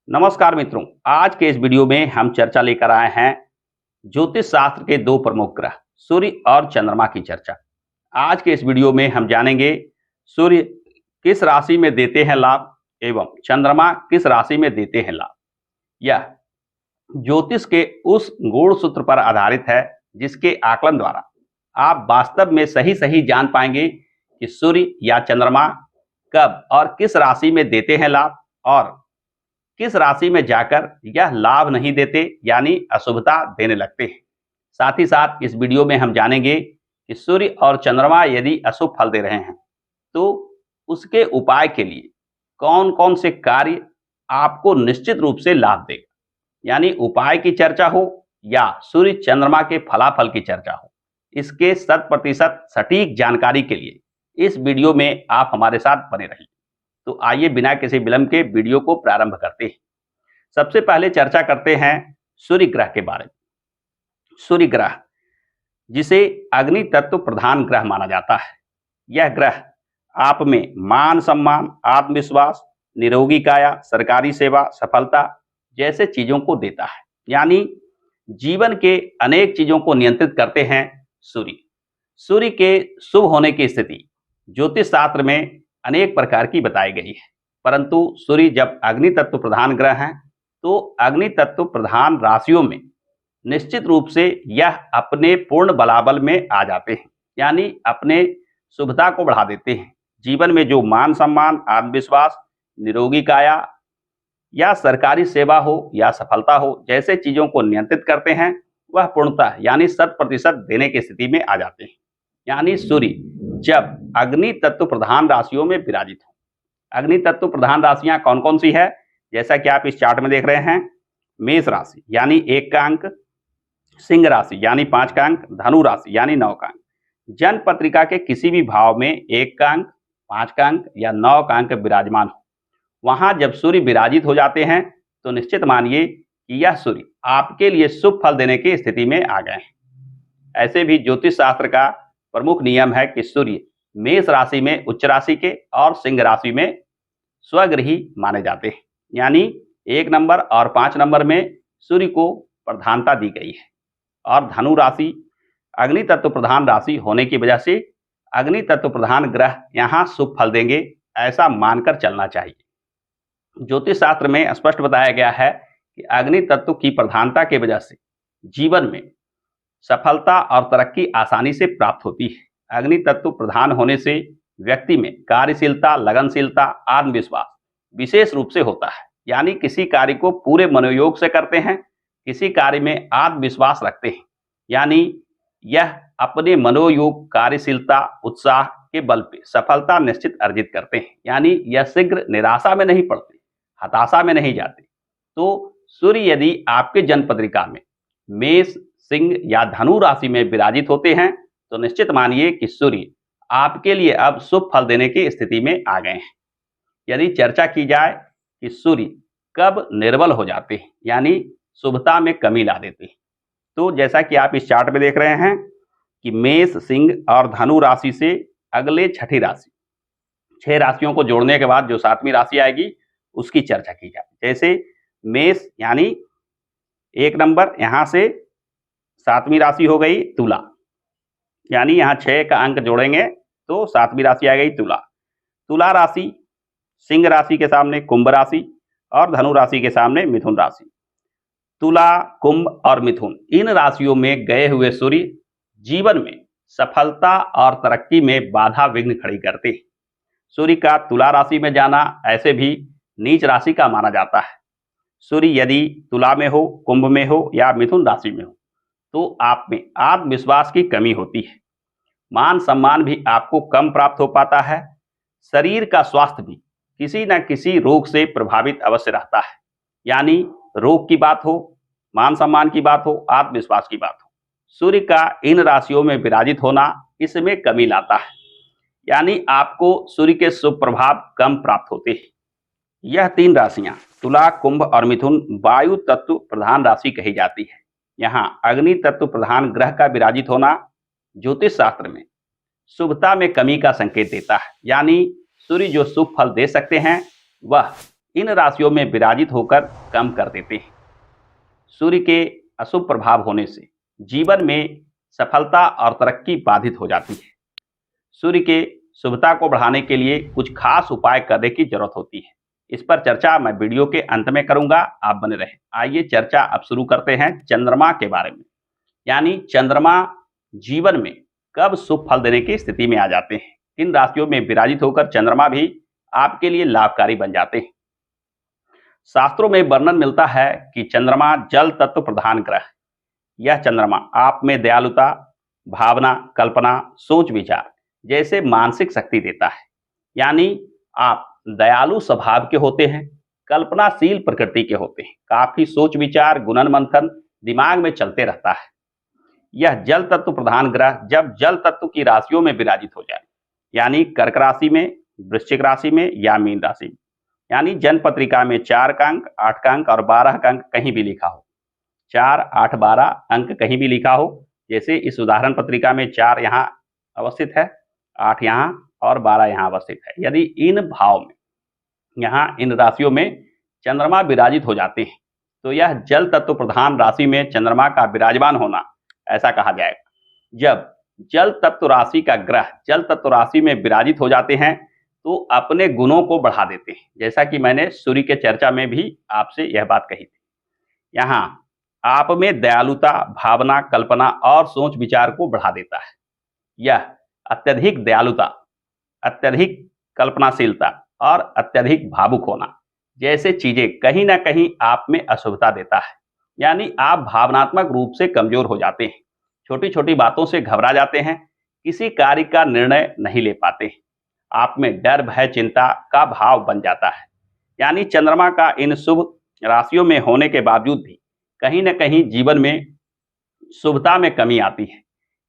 नमस्कार मित्रों, आज के इस वीडियो में हम चर्चा लेकर आए हैं ज्योतिष शास्त्र के दो प्रमुख ग्रह सूर्य और चंद्रमा की चर्चा। आज के इस वीडियो में हम जानेंगे सूर्य किस राशि में देते हैं लाभ एवं चंद्रमा किस राशि में देते हैं लाभ। यह ज्योतिष के उस गुण सूत्र पर आधारित है जिसके आकलन द्वारा आप वास्तव में सही जान पाएंगे कि सूर्य या चंद्रमा कब और किस राशि में देते हैं लाभ और किस राशि में जाकर यह लाभ नहीं देते यानी अशुभता देने लगते हैं। साथ ही साथ इस वीडियो में हम जानेंगे कि सूर्य और चंद्रमा यदि अशुभ फल दे रहे हैं तो उसके उपाय के लिए कौन कौन से कार्य आपको निश्चित रूप से लाभ देगा। यानी उपाय की चर्चा हो या सूर्य चंद्रमा के फलाफल की चर्चा हो, इसके 100% सटीक जानकारी के लिए इस वीडियो में आप हमारे साथ बने रहिए। तो आइए बिना किसी विलंब के वीडियो को प्रारंभ करते हैं। सबसे पहले चर्चा करते हैं सूर्य ग्रह के बारे में। सूर्य ग्रह जिसे अग्नि तत्व प्रधान ग्रह माना जाता है, यह ग्रह आप में मान सम्मान, आत्मविश्वास, निरोगी काया, सरकारी सेवा, सफलता जैसे चीजों को देता है। यानी जीवन के अनेक चीजों को नियंत्रित करते हैं सूर्य। सूर्य के शुभ होने की स्थिति ज्योतिष शास्त्र में अनेक प्रकार की बताई गई है, परंतु सूर्य जब अग्नि तत्व प्रधान ग्रह हैं तो अग्नि तत्व प्रधान राशियों में निश्चित रूप से यह अपने पूर्ण बलाबल में आ जाते हैं, यानी अपने शुभता को बढ़ा देते हैं। जीवन में जो मान सम्मान, आत्मविश्वास, निरोगी काया या सरकारी सेवा हो या सफलता हो जैसे चीजों को नियंत्रित करते हैं, वह पूर्णतः यानी 100% देने की स्थिति में आ जाते हैं। यानी सूर्य जब अग्नि तत्व प्रधान राशियों में विराजित हो। अग्नि तत्व प्रधान राशियां कौन कौन सी है, जैसा कि आप इस चार्ट में देख रहे हैं। मेष राशि यानी 1 का अंक, सिंह राशि यानी 5 का अंक, धनु राशि यानी 9 का अंक। जन्म पत्रिका के किसी भी भाव में 1 का अंक, 5 का अंक या 9 का अंक विराजमान हो, वहां जब सूर्य विराजित हो जाते हैं तो निश्चित मानिए कि यह सूर्य आपके लिए शुभ फल देने की स्थिति में आ गए हैं। ऐसे भी ज्योतिष शास्त्र का प्रमुख नियम है कि सूर्य मेष राशि में उच्च राशि के और सिंह राशि में स्वगृही माने जाते हैं। यानी 1 नंबर और 5 नंबर में सूर्य को प्रधानता दी गई है और धनु राशि अग्नि तत्व प्रधान राशि होने की वजह से अग्नि तत्व प्रधान ग्रह यहाँ शुभ फल देंगे, ऐसा मानकर चलना चाहिए। ज्योतिष शास्त्र में स्पष्ट बताया गया है कि अग्नि तत्व की प्रधानता की वजह से जीवन में सफलता और तरक्की आसानी से प्राप्त होती है। अग्नि तत्व प्रधान होने से व्यक्ति में कार्यशीलता, लगनशीलता, आत्मविश्वास विशेष रूप से होता है। यानी किसी कार्य को पूरे मनोयोग से करते हैं, किसी कार्य में आत्मविश्वास रखते हैं। यानी यह अपने मनोयोग, कार्यशीलता, उत्साह के बल पे सफलता निश्चित अर्जित करते हैं। यानी यह शीघ्र निराशा में नहीं पड़ते, हताशा में नहीं जाते। तो सूर्य यदि आपके जन्म पत्रिका में मेष, सिंह या धनु राशि में विराजित होते हैं तो निश्चित मानिए कि सूर्य आपके लिए अब शुभ फल देने की स्थिति में आ गए हैं। यदि चर्चा की जाए कि सूर्य कब निर्बल हो जाते हैं यानी शुभता में कमी ला देते हैं, तो जैसा कि आप इस चार्ट में देख रहे हैं कि मेष, सिंह और धनु राशि से अगले छठी राशि, 6 राशियों को जोड़ने के बाद जो 7वीं राशि आएगी उसकी चर्चा की जाए। जैसे मेष यानी 1 नंबर, यहां से 7वीं राशि हो गई तुला, यानी यहाँ 6 का अंक जोड़ेंगे तो 7वीं राशि आ गई तुला। तुला राशि सिंह राशि के सामने कुंभ राशि और धनु राशि के सामने मिथुन राशि। तुला, कुंभ और मिथुन इन राशियों में गए हुए सूर्य जीवन में सफलता और तरक्की में बाधा विघ्न खड़ी करते हैं। सूर्य का तुला राशि में जाना ऐसे भी नीच राशि का माना जाता है। सूर्य यदि तुला में हो, कुंभ में हो या मिथुन राशि में हो तो आप में आत्मविश्वास की कमी होती है। मान सम्मान भी आपको कम प्राप्त हो पाता है। शरीर का स्वास्थ्य भी किसी न किसी रोग से प्रभावित अवश्य रहता है। यानी रोग की बात हो, मान सम्मान की बात हो, आत्मविश्वास की बात हो, सूर्य का इन राशियों में विराजित होना इसमें कमी लाता है। यानी आपको सूर्य के शुभ प्रभाव कम प्राप्त होते हैं। यह 3 राशियां तुला, कुंभ और मिथुन वायु तत्व प्रधान राशि कही जाती है। यहाँ अग्नि तत्व प्रधान ग्रह का विराजित होना ज्योतिष शास्त्र में शुभता में कमी का संकेत देता है। यानी सूर्य जो शुभ फल दे सकते हैं वह इन राशियों में विराजित होकर कम कर देते हैं। सूर्य के अशुभ प्रभाव होने से जीवन में सफलता और तरक्की बाधित हो जाती है। सूर्य के शुभता को बढ़ाने के लिए कुछ खास उपाय करने की जरूरत होती है। इस पर चर्चा मैं वीडियो के अंत में करूंगा, आप बने रहें। आइए चर्चा अब शुरू करते हैं चंद्रमा के बारे में। यानी चंद्रमा जीवन में कब शुभ फल देने की स्थिति में आ जाते हैं। इन राशियों में विराजित होकर चंद्रमा भी आपके लिए लाभकारी बन जाते हैं। शास्त्रों में वर्णन मिलता है कि चंद्रमा जल तत्व प्रधान ग्रह है। यह चंद्रमा आप में दयालुता, भावना, कल्पना, सोच विचार जैसे मानसिक शक्ति देता है। यानी आप दयालु स्वभाव के होते हैं, कल्पनाशील प्रकृति के होते हैं, काफी सोच विचार, गुणन मंथन दिमाग में चलते रहता है। यह जल तत्व प्रधान ग्रह जब जल तत्व की राशियों में विराजित हो जाए, यानी कर्क राशि में, वृश्चिक राशि में या मीन राशि में, यानी जन्म पत्रिका में 4 का अंक, 8 का अंक और 12 का अंक कहीं भी लिखा हो, 4, 8, 12 अंक कहीं भी लिखा हो, जैसे इस उदाहरण पत्रिका में 4 यहाँ अवस्थित है, 8 यहाँ और 12 यहाँ अवस्थित है। यदि इन भाव में, यहाँ इन राशियों में चंद्रमा विराजित हो जाते हैं, तो यह जल तत्व प्रधान राशि में चंद्रमा का विराजमान होना ऐसा कहा जाएगा। जब जल तत्व राशि का ग्रह जल तत्व राशि में विराजित हो जाते हैं तो अपने गुणों को बढ़ा देते हैं, जैसा कि मैंने सूर्य के चर्चा में भी आपसे यह बात कही थी। यहाँ आप में दयालुता, भावना, कल्पना और सोच विचार को बढ़ा देता है। यह अत्यधिक दयालुता, अत्यधिक कल्पनाशीलता और अत्यधिक भावुक होना जैसे चीजें कहीं ना कहीं आप में अशुभता देता है। यानी आप भावनात्मक रूप से कमजोर हो जाते हैं, छोटी छोटी बातों से घबरा जाते हैं, किसी कार्य का निर्णय नहीं ले पाते, आप में डर, भय, चिंता का भाव बन जाता है। यानी चंद्रमा का इन शुभ राशियों में होने के बावजूद भी कहीं न कहीं जीवन में शुभता में कमी आती है।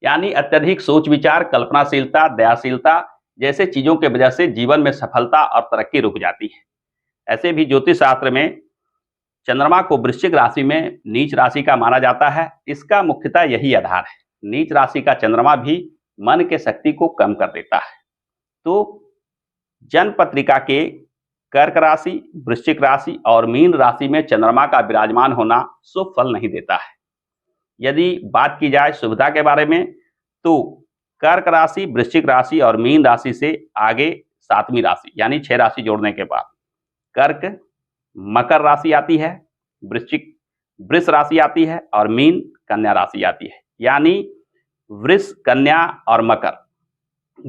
यानी अत्यधिक सोच विचार, कल्पनाशीलता, दयाशीलता जैसे चीजों की वजह से जीवन में सफलता और तरक्की रुक जाती है। ऐसे भी ज्योतिष शास्त्र में चंद्रमा को वृश्चिक राशि में नीच राशि का माना जाता है। इसका मुख्यतः यही आधार है। नीच राशि का चंद्रमा भी मन के शक्ति को कम कर देता है। तो जन्म पत्रिका के कर्क राशि, वृश्चिक राशि और मीन राशि में चंद्रमा का विराजमान होना शुभ फल नहीं देता है। यदि बात की जाए शुभता के बारे में, तो कर्क राशि, वृश्चिक राशि और मीन राशि से आगे 7वीं राशि यानी 6 राशि जोड़ने के बाद कर्क, मकर राशि आती है, वृश्चिक वृष राशि आती है और मीन कन्या राशि आती है। यानी वृष, कन्या और मकर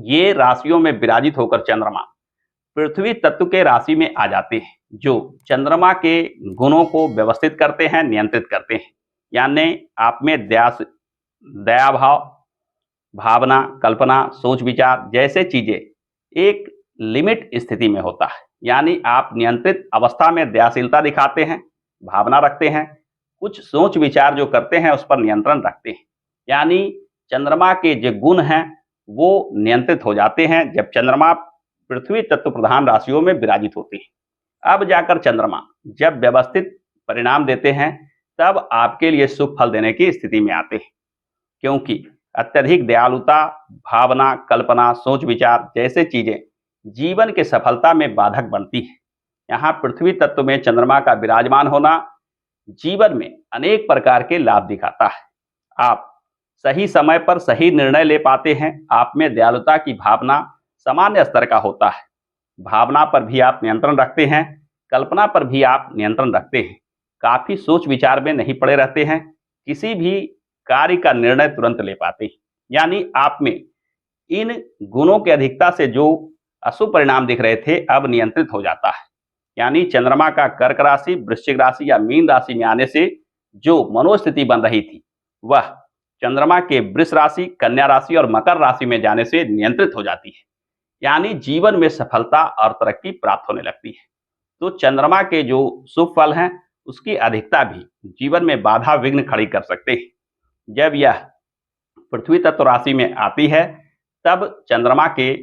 ये राशियों में विराजित होकर चंद्रमा पृथ्वी तत्व के राशि में आ जाते हैं, जो चंद्रमा के गुणों को व्यवस्थित करते हैं, नियंत्रित करते हैं। यानी आप में दया भाव, भावना, कल्पना, सोच विचार जैसे चीजें एक लिमिट स्थिति में होता है। यानी आप नियंत्रित अवस्था में दयाशीलता दिखाते हैं, भावना रखते हैं, कुछ सोच विचार जो करते हैं उस पर नियंत्रण रखते हैं। यानी चंद्रमा के जो गुण हैं वो नियंत्रित हो जाते हैं जब चंद्रमा पृथ्वी तत्व प्रधान राशियों में विराजित होते हैं। अब जाकर चंद्रमा जब व्यवस्थित परिणाम देते हैं तब आपके लिए शुभ फल देने की स्थिति में आते हैं, क्योंकि अत्यधिक दयालुता, भावना, कल्पना, सोच विचार जैसे चीजें जीवन के सफलता में बाधक बनती है। यहाँ पृथ्वी तत्व में चंद्रमा का विराजमान होना जीवन में अनेक प्रकार के लाभ दिखाता है। आप सही समय पर सही निर्णय ले पाते हैं, आप में दयालुता की भावना सामान्य स्तर का होता है, भावना पर भी आप नियंत्रण रखते हैं, कल्पना पर भी आप नियंत्रण रखते हैं, काफी सोच विचार में नहीं पड़े रहते हैं, किसी भी कार्य का निर्णय तुरंत ले पाते हैं। यानी आप में इन गुणों की अधिकता से जो अशुभ परिणाम दिख रहे थे अब नियंत्रित हो जाता है। यानी चंद्रमा का कर्क राशि, वृश्चिक राशि या मीन राशि में आने से जो मनोस्थिति बन रही थी वह चंद्रमा के वृष राशि, कन्या राशि और मकर राशि में जाने से नियंत्रित हो जाती है। यानी जीवन में सफलता और तरक्की प्राप्त होने लगती है। तो चंद्रमा के जो शुभ फल हैं उसकी अधिकता भी जीवन में बाधा विघ्न खड़ी कर सकते हैं। जब यह पृथ्वी तत्व राशि में आती है तब चंद्रमा के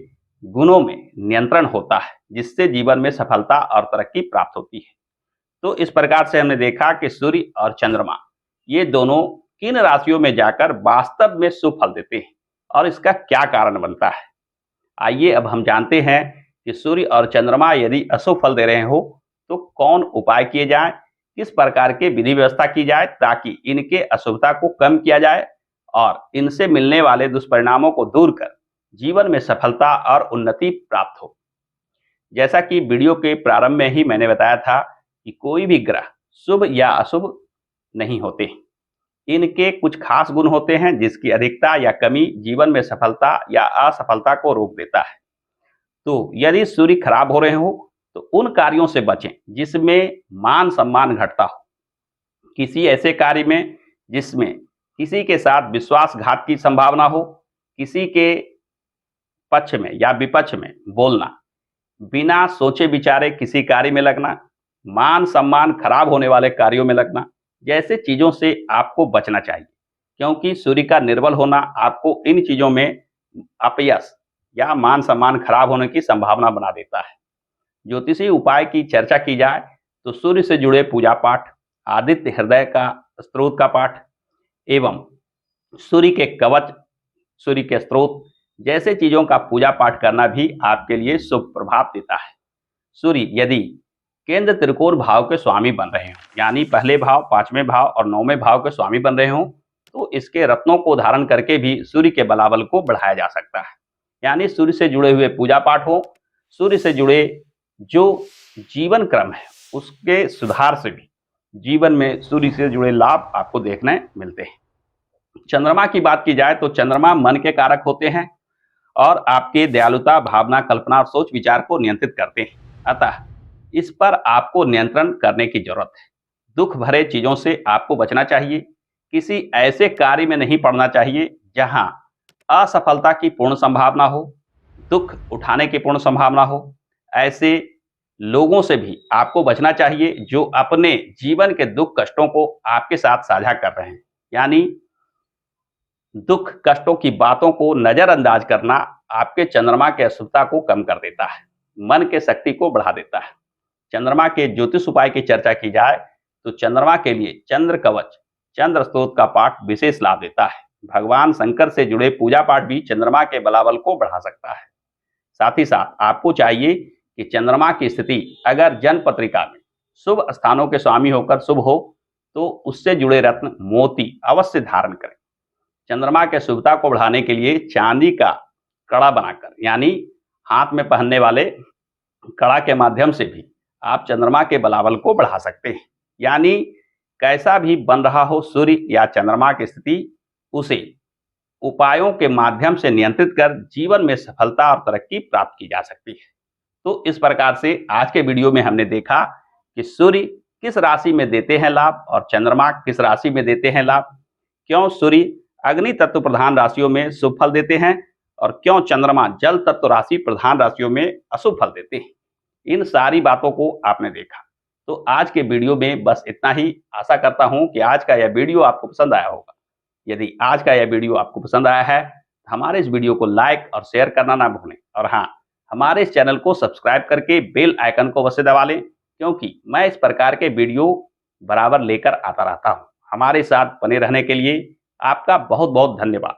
गुणों में नियंत्रण होता है, जिससे जीवन में सफलता और तरक्की प्राप्त होती है। तो इस प्रकार से हमने देखा कि सूर्य और चंद्रमा ये दोनों किन राशियों में जाकर वास्तव में शुभ फल देते हैं और इसका क्या कारण बनता है। आइए अब हम जानते हैं कि सूर्य और चंद्रमा यदि अशुभ फल दे रहे हो तो कौन उपाय किए जाएं, किस प्रकार के विधि व्यवस्था की जाए ताकि इनके अशुभता को कम किया जाए और इनसे मिलने वाले दुष्परिणामों को दूर कर जीवन में सफलता और उन्नति प्राप्त हो। जैसा कि वीडियो के प्रारंभ में ही मैंने बताया था कि कोई भी ग्रह शुभ या अशुभ नहीं होते। इनके कुछ खास गुण होते हैं जिसकी अधिकता या कमी जीवन में सफलता या असफलता को रोक देता है। तो यदि सूर्य खराब हो रहे हो तो उन कार्यों से बचें जिसमें मान सम्मान घटता हो। किसी ऐसे कार्य में जिसमें किसी के साथ विश्वासघात की संभावना हो, किसी के पक्ष में या विपक्ष में बोलना, बिना सोचे विचारे किसी कार्य में लगना, मान सम्मान खराब होने वाले कार्यों में लगना, जैसे चीजों से आपको बचना चाहिए क्योंकि सूर्य का निर्बल होना आपको इन चीजों में अपयश या मान सम्मान खराब होने की संभावना बना देता है। ज्योतिषीय उपाय की चर्चा की जाए तो सूर्य से जुड़े पूजा पाठ, आदित्य हृदय का स्त्रोत का पाठ एवं सूर्य के कवच, सूर्य के स्त्रोत जैसे चीजों का पूजा पाठ करना भी आपके लिए शुभ प्रभाव देता है। सूर्य यदि केंद्र त्रिकोण भाव के स्वामी बन रहे हो, यानी पहले भाव, पांचवें भाव और नौवें भाव के स्वामी बन रहे हो, तो इसके रत्नों को धारण करके भी सूर्य के बलाबल को बढ़ाया जा सकता है। यानी सूर्य से जुड़े हुए पूजा पाठ हो, सूर्य से जुड़े जो जीवन क्रम है उसके सुधार से भी जीवन में सूर्य से जुड़े लाभ आपको देखने मिलते हैं। चंद्रमा की बात की जाए तो चंद्रमा मन के कारक होते हैं और आपके दयालुता, भावना, कल्पना और सोच विचार को नियंत्रित करते हैं। अतः इस पर आपको नियंत्रण करने की जरूरत है। दुख भरे चीजों से आपको बचना चाहिए। किसी ऐसे कार्य में नहीं पड़ना चाहिए जहां असफलता की पूर्ण संभावना हो, दुख उठाने की पूर्ण संभावना हो। ऐसे लोगों से भी आपको बचना चाहिए जो अपने जीवन के दुख कष्टों को आपके साथ साझा कर रहे हैं। यानी दुख कष्टों की बातों को नजरअंदाज करना आपके चंद्रमा के अशुभता को कम कर देता है, मन के शक्ति को बढ़ा देता है। चंद्रमा के ज्योतिष उपाय की चर्चा की जाए तो चंद्रमा के लिए चंद्र कवच, चंद्र स्तोत्र का पाठ विशेष लाभ देता है। भगवान शंकर से जुड़े पूजा पाठ भी चंद्रमा के बलाबल को बढ़ा सकता है। साथ ही साथ आपको चाहिए कि चंद्रमा की स्थिति अगर जन्म पत्रिका में शुभ स्थानों के स्वामी होकर शुभ हो तो उससे जुड़े रत्न मोती अवश्य धारण करें। चंद्रमा के शुभता को बढ़ाने के लिए चांदी का कड़ा बनाकर, यानी हाथ में पहनने वाले कड़ा के माध्यम से भी आप चंद्रमा के बलाबल को बढ़ा सकते हैं। यानी कैसा भी बन रहा हो सूर्य या चंद्रमा की स्थिति, उसे उपायों के माध्यम से नियंत्रित कर जीवन में सफलता और तरक्की प्राप्त की जा सकती है। तो इस प्रकार से आज के वीडियो में हमने देखा कि सूर्य किस राशि में देते हैं लाभ और चंद्रमा किस राशि में देते हैं लाभ, क्यों सूर्य अग्नि तत्व प्रधान राशियों में शुभ फल देते हैं और क्यों चंद्रमा जल तत्व राशि प्रधान राशियों में अशुभ फल देते हैं। इन सारी बातों को आपने देखा। तो आज के वीडियो में बस इतना ही। आशा करता हूं कि आज का यह वीडियो आपको पसंद आया होगा। यदि आज का यह वीडियो आपको पसंद आया है तो हमारे इस वीडियो को लाइक और शेयर करना ना भूलें और हाँ, हमारे इस चैनल को सब्सक्राइब करके बेल आइकन को अवश्य दबा लें क्योंकि मैं इस प्रकार के वीडियो बराबर लेकर आता रहता हूं। हमारे साथ बने रहने के लिए आपका बहुत बहुत धन्यवाद।